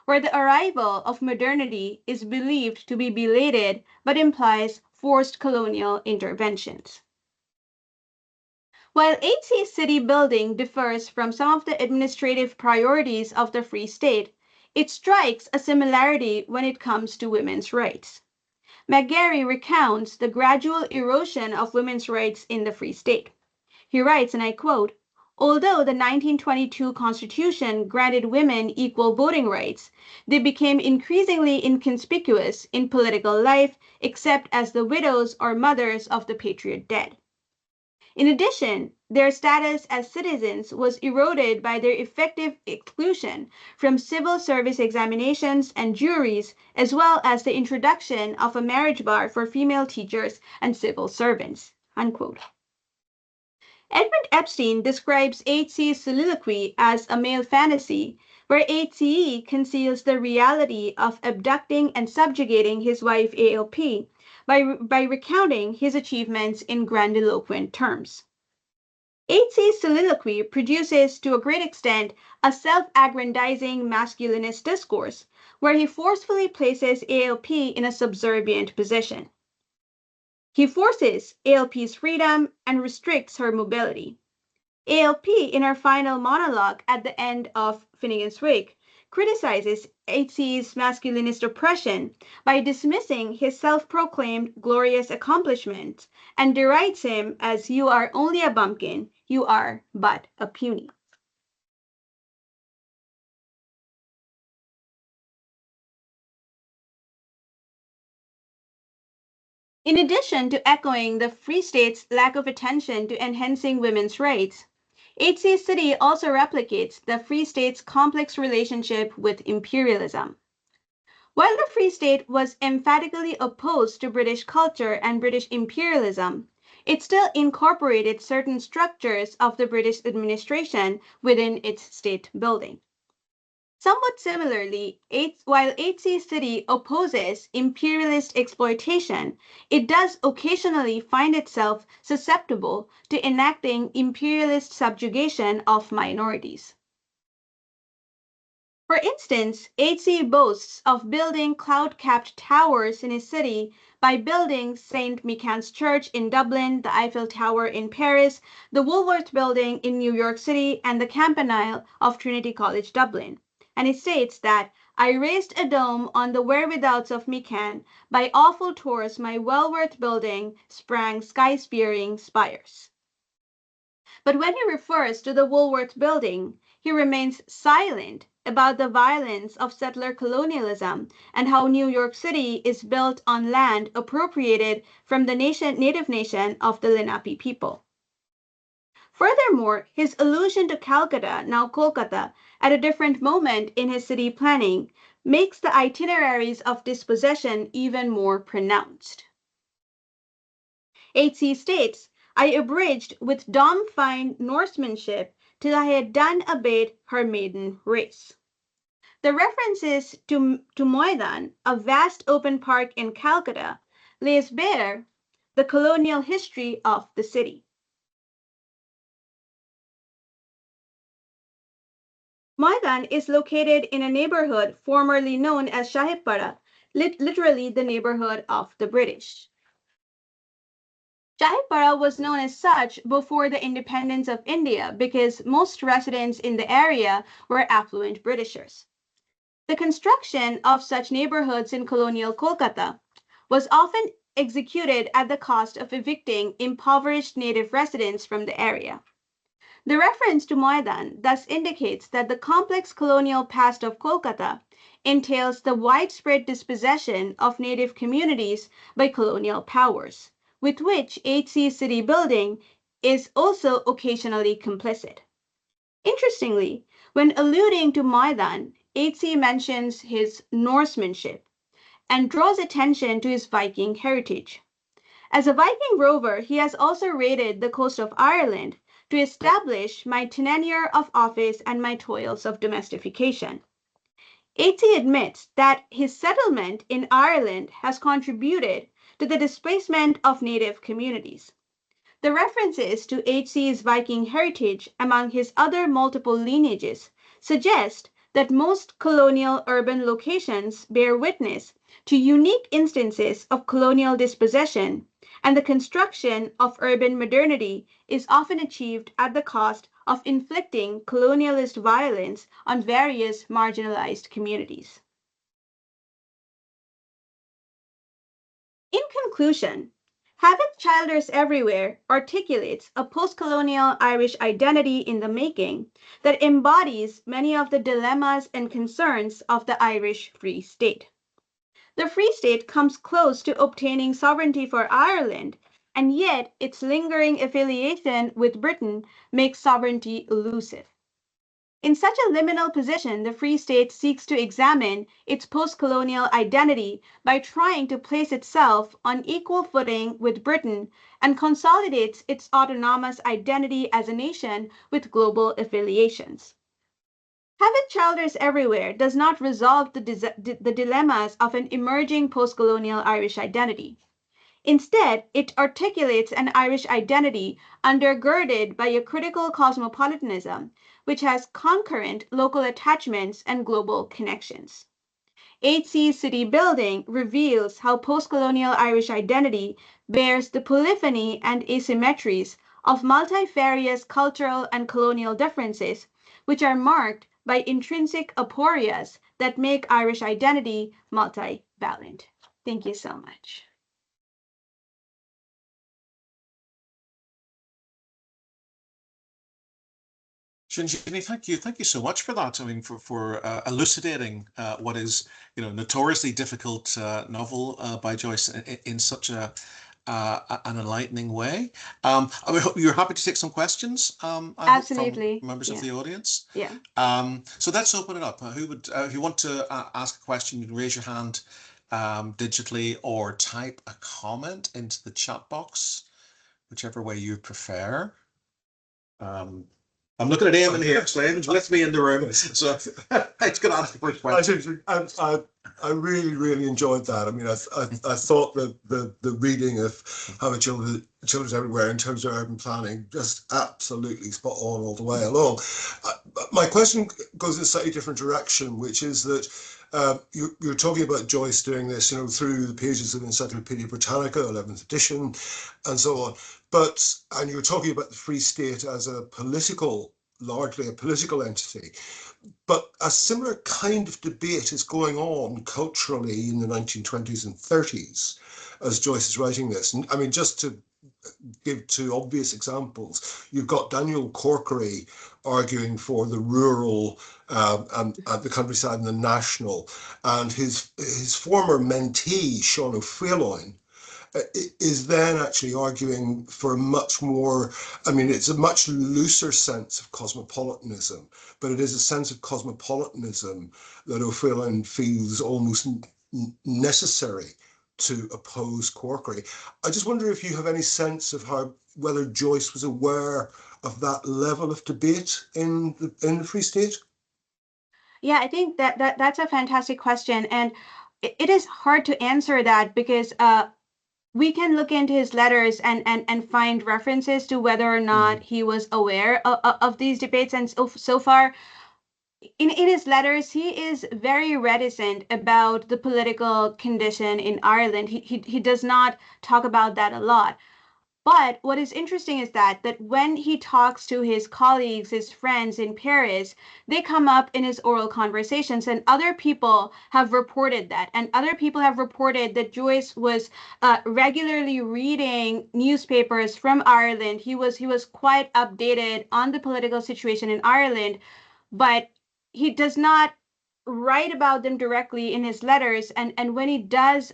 where the arrival of modernity is believed to be belated but implies forced colonial interventions. While HC's city building differs from some of the administrative priorities of the Free State, it strikes a similarity when it comes to women's rights. McGarry recounts the gradual erosion of women's rights in the Free State. He writes, and I quote, "Although the 1922 Constitution granted women equal voting rights, they became increasingly inconspicuous in political life except as the widows or mothers of the patriot dead. In addition, their status as citizens was eroded by their effective exclusion from civil service examinations and juries, as well as the introduction of a marriage bar for female teachers and civil servants." Unquote. Edmund Epstein describes HC's soliloquy as a male fantasy, where HCE conceals the reality of abducting and subjugating his wife ALP by recounting his achievements in grandiloquent terms. HC's soliloquy produces, to a great extent, a self-aggrandizing masculinist discourse, where he forcefully places ALP in a subservient position. He forces ALP's freedom and restricts her mobility. ALP, in her final monologue at the end of Finnegans Wake, criticizes HC's masculinist oppression by dismissing his self-proclaimed glorious accomplishments and derides him as "you are only a bumpkin, you are but a puny." In addition to echoing the Free State's lack of attention to enhancing women's rights, HC City also replicates the Free State's complex relationship with imperialism. While the Free State was emphatically opposed to British culture and British imperialism, it still incorporated certain structures of the British administration within its state building. Somewhat similarly, while HC City opposes imperialist exploitation, it does occasionally find itself susceptible to enacting imperialist subjugation of minorities. For instance, HC boasts of building cloud-capped towers in his city by building St. Michael's Church in Dublin, the Eiffel Tower in Paris, the Woolworth Building in New York City, and the campanile of Trinity College Dublin. And he states that I raised a dome on the wherewithouts of Mican, by awful tours my well-worth building sprang sky-spearing spires. But when he refers to the Woolworth Building, he remains silent about the violence of settler colonialism and how New York City is built on land appropriated from the native nation of the Lenape people. Furthermore, his allusion to Calcutta, now Kolkata, at a different moment in his city planning, makes the itineraries of dispossession even more pronounced. HC states, I abridged with dom-fine Norsemanship till I had done abate her maiden race. The references to Moidan, a vast open park in Calcutta, lays bare the colonial history of the city. Moidan is located in a neighborhood formerly known as Shahipara, literally the neighborhood of the British. Shahipara was known as such before the independence of India because most residents in the area were affluent Britishers. The construction of such neighborhoods in colonial Kolkata was often executed at the cost of evicting impoverished native residents from the area. The reference to Maidan thus indicates that the complex colonial past of Kolkata entails the widespread dispossession of native communities by colonial powers, with which HC city building is also occasionally complicit. Interestingly, when alluding to Maidan, HC mentions his Norsemanship and draws attention to his Viking heritage. As a Viking rover, he has also raided the coast of Ireland to establish my tenure of office and my toils of domestication. HC admits that his settlement in Ireland has contributed to the displacement of native communities. The references to HC's Viking heritage among his other multiple lineages suggest that most colonial urban locations bear witness to unique instances of colonial dispossession, and the construction of urban modernity is often achieved at the cost of inflicting colonialist violence on various marginalized communities. In conclusion, Having Childers Everywhere articulates a postcolonial Irish identity in the making that embodies many of the dilemmas and concerns of the Irish Free State. The Free State comes close to obtaining sovereignty for Ireland, and yet its lingering affiliation with Britain makes sovereignty elusive. In such a liminal position, the Free State seeks to examine its postcolonial identity by trying to place itself on equal footing with Britain and consolidates its autonomous identity as a nation with global affiliations. Having Childers Everywhere does not resolve the dilemmas of an emerging postcolonial Irish identity. Instead, it articulates an Irish identity undergirded by a critical cosmopolitanism, which has concurrent local attachments and global connections. HC City Building reveals how postcolonial Irish identity bears the polyphony and asymmetries of multifarious cultural and colonial differences, which are marked by intrinsic aporias that make Irish identity multivalent. Thank you so much. Shinjini, thank you so much for that. I mean, for elucidating what is, notoriously difficult novel by Joyce in such an enlightening way. I hope you're happy to take some questions. Absolutely. From members of the audience. Yeah. So let's open it up. Who would, if you want to ask a question, you can raise your hand digitally or type a comment into the chat box, whichever way you prefer. I'm looking at Eamon here, Slavin's with me in the room, so it's going to ask the first question. I really, really enjoyed that. I mean, I thought that the reading of How Children's Everywhere in terms of urban planning just absolutely spot on all the way along. My question goes in a slightly different direction, which is that you're talking about Joyce doing this, through the pages of Encyclopedia Britannica, 11th edition, and so on. And you're talking about the Free State as largely a political entity. But a similar kind of debate is going on culturally in the 1920s and 30s as Joyce is writing this. And I mean, just to give two obvious examples, you've got Daniel Corkery arguing for the rural and the countryside and the national, and his former mentee, Sean O'Faolain, is then actually arguing for a much more, it's a much looser sense of cosmopolitanism, but it is a sense of cosmopolitanism that O'Faolain feels almost necessary to oppose Corkery. I just wonder if you have any sense of whether Joyce was aware of that level of debate in the Free State? Yeah, I think that's a fantastic question, and it is hard to answer that because we can look into his letters and find references to whether or not he was aware of these debates. And so far, in his letters, he is very reticent about the political condition in Ireland. He does not talk about that a lot. But what is interesting is that when he talks to his colleagues, his friends in Paris, they come up in his oral conversations, and other people have reported that. And other people have reported that Joyce was regularly reading newspapers from Ireland. He was quite updated on the political situation in Ireland, but he does not write about them directly in his letters, and when he does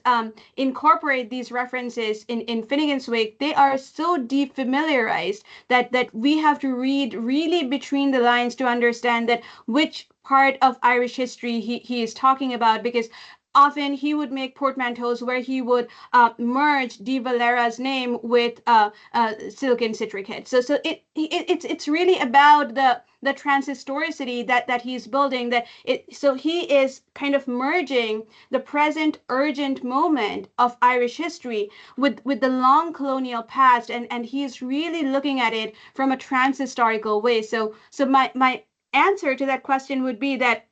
incorporate these references in Finnegans Wake, they are so defamiliarized that we have to read really between the lines to understand that which part of Irish history he is talking about, because often he would make portmanteaus where he would merge De Valera's name with Silken Citric Head. So it's really about the transhistoricity that he's building. So he is kind of merging the present urgent moment of Irish history with the long colonial past, and he's really looking at it from a transhistorical way. So my answer to that question would be that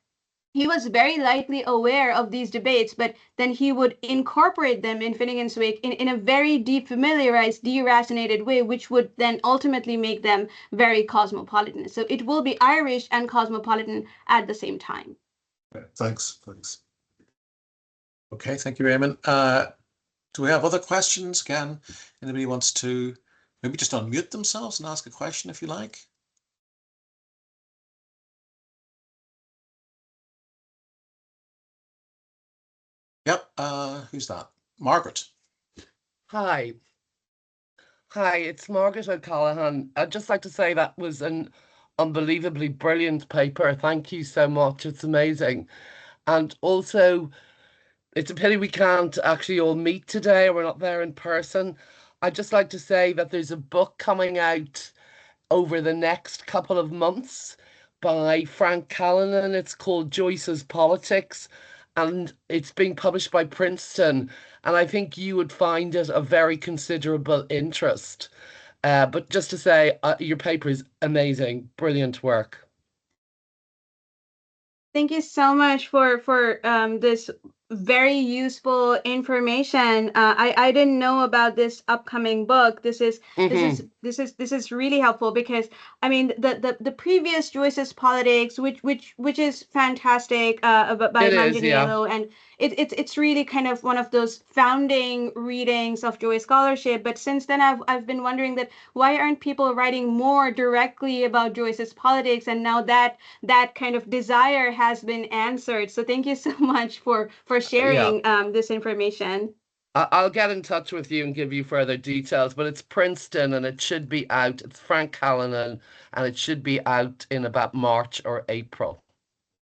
he was very likely aware of these debates, but then he would incorporate them in Finnegans Wake in a very defamiliarized, deracinated way, which would then ultimately make them very cosmopolitan. So it will be Irish and cosmopolitan at the same time. Thanks. Okay, thank you, Eamon. Do we have other questions? Again, anybody wants to maybe just unmute themselves and ask a question if you like? Yep, who's that? Margaret. Hi, it's Margaret O'Callaghan. I'd just like to say that was an unbelievably brilliant paper. Thank you so much. It's amazing. And also, it's a pity we can't actually all meet today, or we're not there in person. I'd just like to say that there's a book coming out over the next couple of months by Frank Callanan. It's called Joyce's Politics, and it's being published by Princeton. And I think you would find it of very considerable interest. But just to say, your paper is amazing, brilliant work. Thank you so much for this very useful information. I didn't know about this upcoming book. This is really helpful, because I mean the previous Joyce's Politics, which is fantastic, by Manganiello, and it's really kind of one of those founding readings of Joyce scholarship. But since then, I've been wondering that why aren't people writing more directly about Joyce's Politics, and now that kind of desire has been answered. So thank you so much for sharing this information. I'll get in touch with you and give you further details, but it's Princeton and it should be out. It's Frank Callanan, and it should be out in about March or April.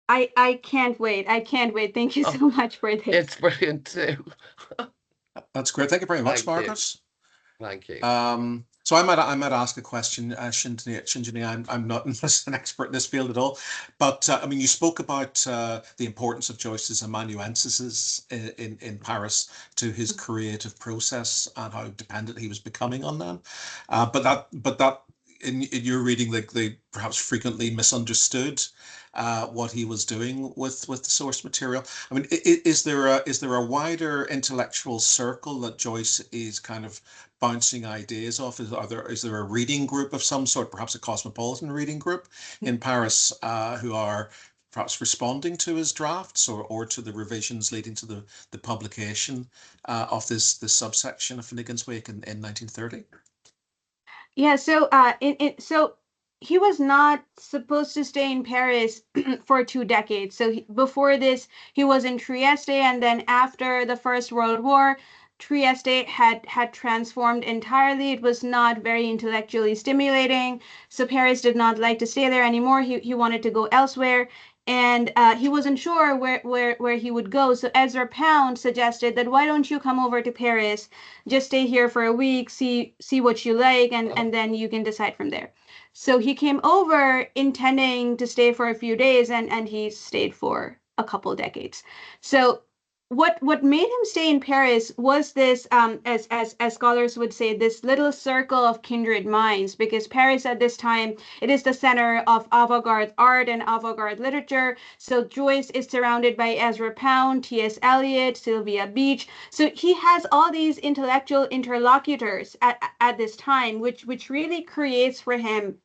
I can't wait. Thank you so much for this. It's brilliant too. That's great. Thank you very much, Margaret. Thank you. So I might ask a question, Shinjini. I'm not an expert in this field at all, but I mean, you spoke about the importance of Joyce's amanuenses in Paris to his creative process and how dependent he was becoming on them. But that in your reading, like they perhaps frequently misunderstood what he was doing with the source material. I mean, is there a wider intellectual circle that Joyce is kind of bouncing ideas off? Is there a reading group of some sort, perhaps a cosmopolitan reading group in Paris, who are perhaps responding to his drafts or to the revisions leading to the publication of this subsection of Finnegans Wake in 1930? Yeah, so he was not supposed to stay in Paris for 2 decades. So before this, he was in Trieste, and then after the First World War, Trieste had transformed entirely. It was not very intellectually stimulating. So Paris did not like to stay there anymore. He wanted to go elsewhere. And he wasn't sure where he would go. So Ezra Pound suggested that why don't you come over to Paris, just stay here for a week, see what you like, and then you can decide from there. So he came over intending to stay for a few days, and he stayed for a couple decades. So what made him stay in Paris was this, as scholars would say, this little circle of kindred minds, because Paris at this time, it is the center of avant-garde art and avant-garde literature. So Joyce is surrounded by Ezra Pound, T.S. Eliot, Sylvia Beach. So he has all these intellectual interlocutors at this time, which really creates for him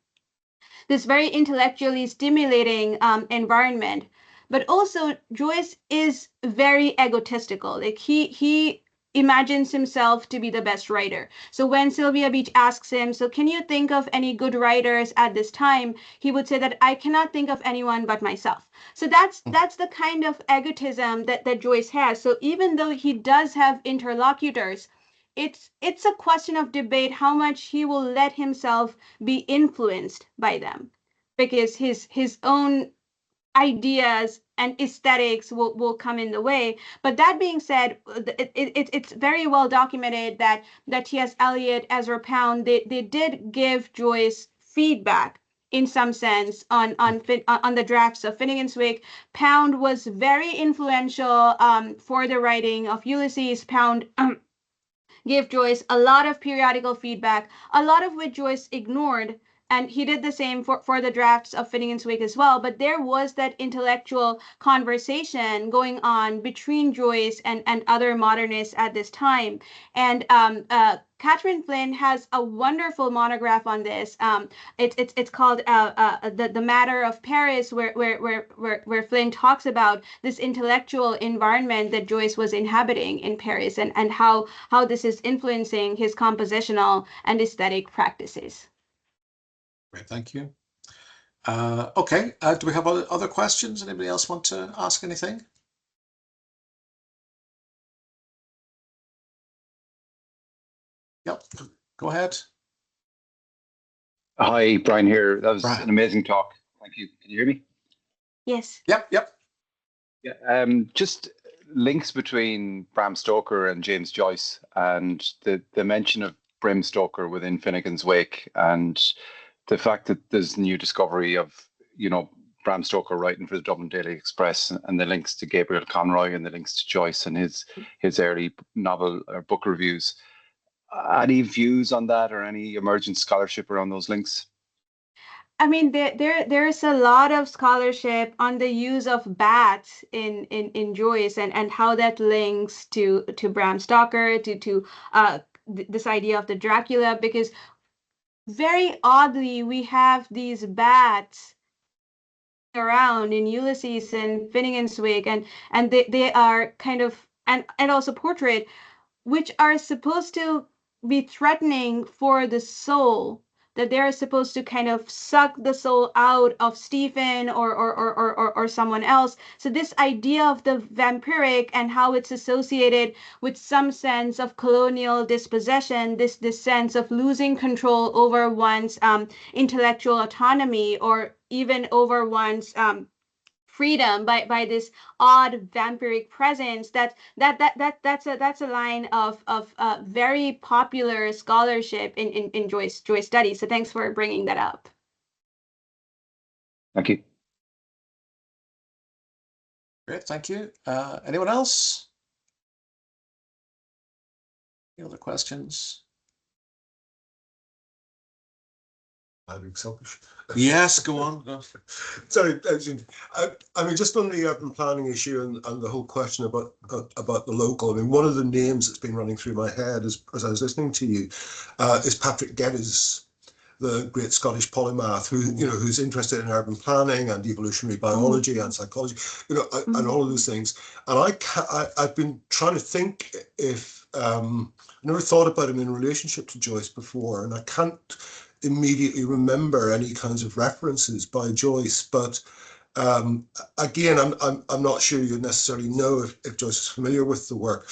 this very intellectually stimulating environment. But also Joyce is very egotistical. Like he imagines himself to be the best writer. So when Sylvia Beach asks him, so can you think of any good writers at this time? He would say that I cannot think of anyone but myself. So that's the kind of egotism that Joyce has. So even though he does have interlocutors, it's a question of debate how much he will let himself be influenced by them, because his own ideas and aesthetics will come in the way. But that being said, it's very well documented that T.S. Eliot, Ezra Pound, they did give Joyce feedback in some sense on the drafts of Finnegans Wake. Pound was very influential for the writing of Ulysses. Pound gave Joyce a lot of periodical feedback, a lot of which Joyce ignored. And he did the same for the drafts of Finnegans Wake as well. But there was that intellectual conversation going on between Joyce and other modernists at this time. And Catherine Flynn has a wonderful monograph on this. It's called the Matter of Paris, where Flynn talks about this intellectual environment that Joyce was inhabiting in Paris, and how this is influencing his compositional and aesthetic practices. Great, thank you. Okay, do we have other questions? Anybody else want to ask anything? Yep, go ahead. Hi, Brian here. That was Brian. an amazing talk. Thank you. Can you hear me? Yes. Yep. Yeah. Just links between Bram Stoker and James Joyce, and the mention of Bram Stoker within Finnegans Wake, and the fact that there's new discovery of, Bram Stoker writing for the Dublin Daily Express, and the links to Gabriel Conroy and the links to Joyce and his early novel or book reviews. Any views on that, or any emergent scholarship around those links? I mean, there's a lot of scholarship on the use of bats in Joyce, and how that links to Bram Stoker, to this idea of the Dracula, because very oddly we have these bats around in Ulysses and Finnegans Wake, and they are kind of, and also Portrait, which are supposed to be threatening for the soul, that they're supposed to kind of suck the soul out of Stephen or someone else. So this idea of the vampiric and how it's associated with some sense of colonial dispossession, this sense of losing control over one's intellectual autonomy, or even over one's freedom by this odd vampiric presence. That's a line of very popular scholarship in Joyce studies. So thanks for bringing that up. Thank you. Great, thank you. Anyone else? Any other questions? I'm being selfish. Yes, go on. Go. Sorry, I mean, just on the urban planning issue and the whole question about the local. I mean, one of the names that's been running through my head as I was listening to you is Patrick Geddes, the great Scottish polymath who's interested in urban planning and evolutionary biology and psychology, and all of those things. And I've been trying to think if I never thought about him in relationship to Joyce before, and I can't immediately remember any kinds of references by Joyce, but again, I'm not sure you necessarily know if Joyce is familiar with the work,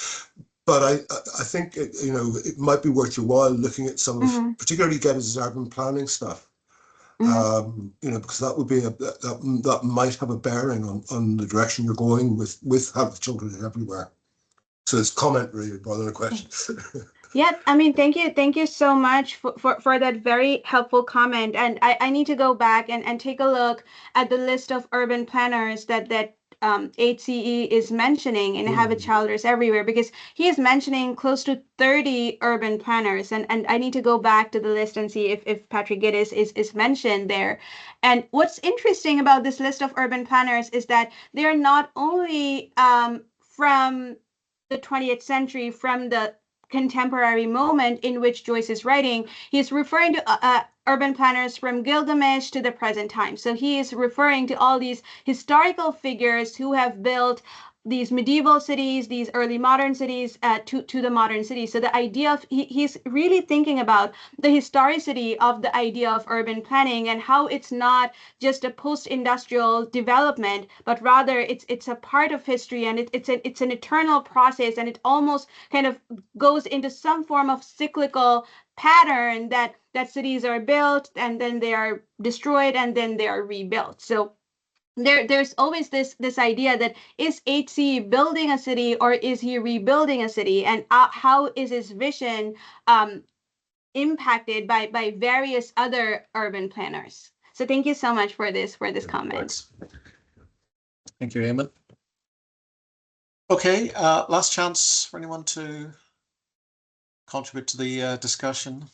but I think it might be worth your while looking at some of particularly Geddes' urban planning stuff, because that would be that might have a bearing on the direction you're going with Have Children Everywhere. So it's a comment really rather than a question. Yeah, I mean, thank you so much for that very helpful comment. And I need to go back and take a look at the list of urban planners that HCE is mentioning in Have a Childers Everywhere, because he is mentioning close to 30 urban planners, and I need to go back to the list and see if Patrick Geddes is mentioned there. And what's interesting about this list of urban planners is that they are not only from the 20th century, from the contemporary moment in which Joyce is writing. He's referring to urban planners from Gilgamesh to the present time. So he is referring to all these historical figures who have built these medieval cities, these early modern cities to the modern cities. So the idea of he's really thinking about the historicity of the idea of urban planning and how it's not just a post-industrial development, but rather it's a part of history, and it's an eternal process, and it almost kind of goes into some form of cyclical pattern that cities are built and then they are destroyed and then they are rebuilt. So there's always this idea that is HC building a city or is he rebuilding a city, and how is his vision impacted by various other urban planners. So thank you so much for this comment. Thank you, Eamon. Okay, last chance for anyone to contribute to the discussion.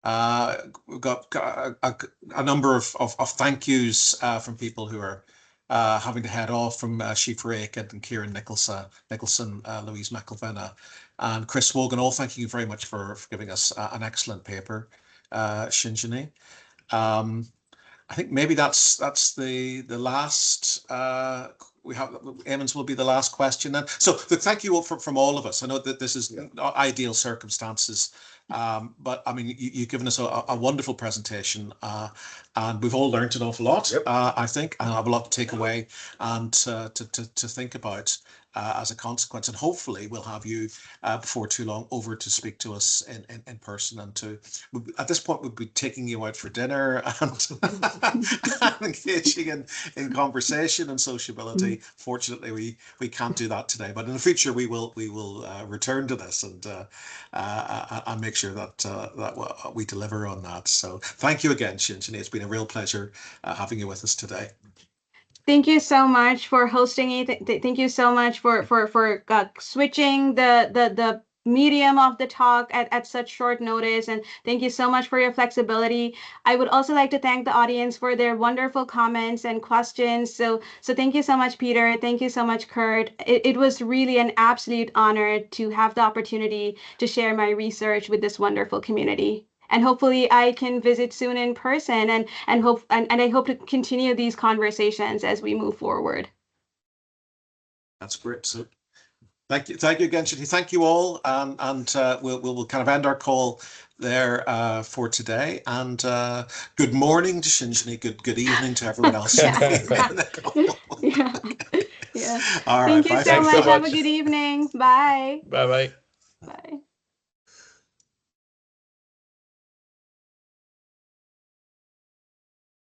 We've got a number of thank yous from people who are having to head off, from Sheaf Aiken and Kieran Nicholson, Louise McElvenna, and Chris Wogan. All thanking you very much for giving us an excellent paper, Shinjini. I think maybe that's the last. We have Eamon's will be the last question then. So thank you all from all of us. I know that this is not ideal circumstances, but I mean you've given us a wonderful presentation, and we've all learned an awful lot. Yep. I think, and I have a lot to take away and to think about as a consequence. And hopefully we'll have you before too long over to speak to us in person, and at this point we'll be taking you out for dinner and engaging in conversation and sociability. Fortunately, we can't do that today, but in the future we will return to this and make sure that we deliver on that. So thank you again, Shinjini. It's been a real pleasure having you with us today. Thank you so much for hosting it. Thank you so much for switching the medium of the talk at such short notice, and thank you so much for your flexibility. I would also like to thank the audience for their wonderful comments and questions. So thank you so much, Peter. Thank you so much, Kurt. It was really an absolute honor to have the opportunity to share my research with this wonderful community. And hopefully I can visit soon in person, and I hope to continue these conversations as we move forward. That's great. So thank you again, Shinjini. Thank you all, and we'll kind of end our call there for today. And good morning to Shinjini. Good evening to everyone else. Yeah. All right. Thank you so much. Have a good evening. Bye. Bye bye.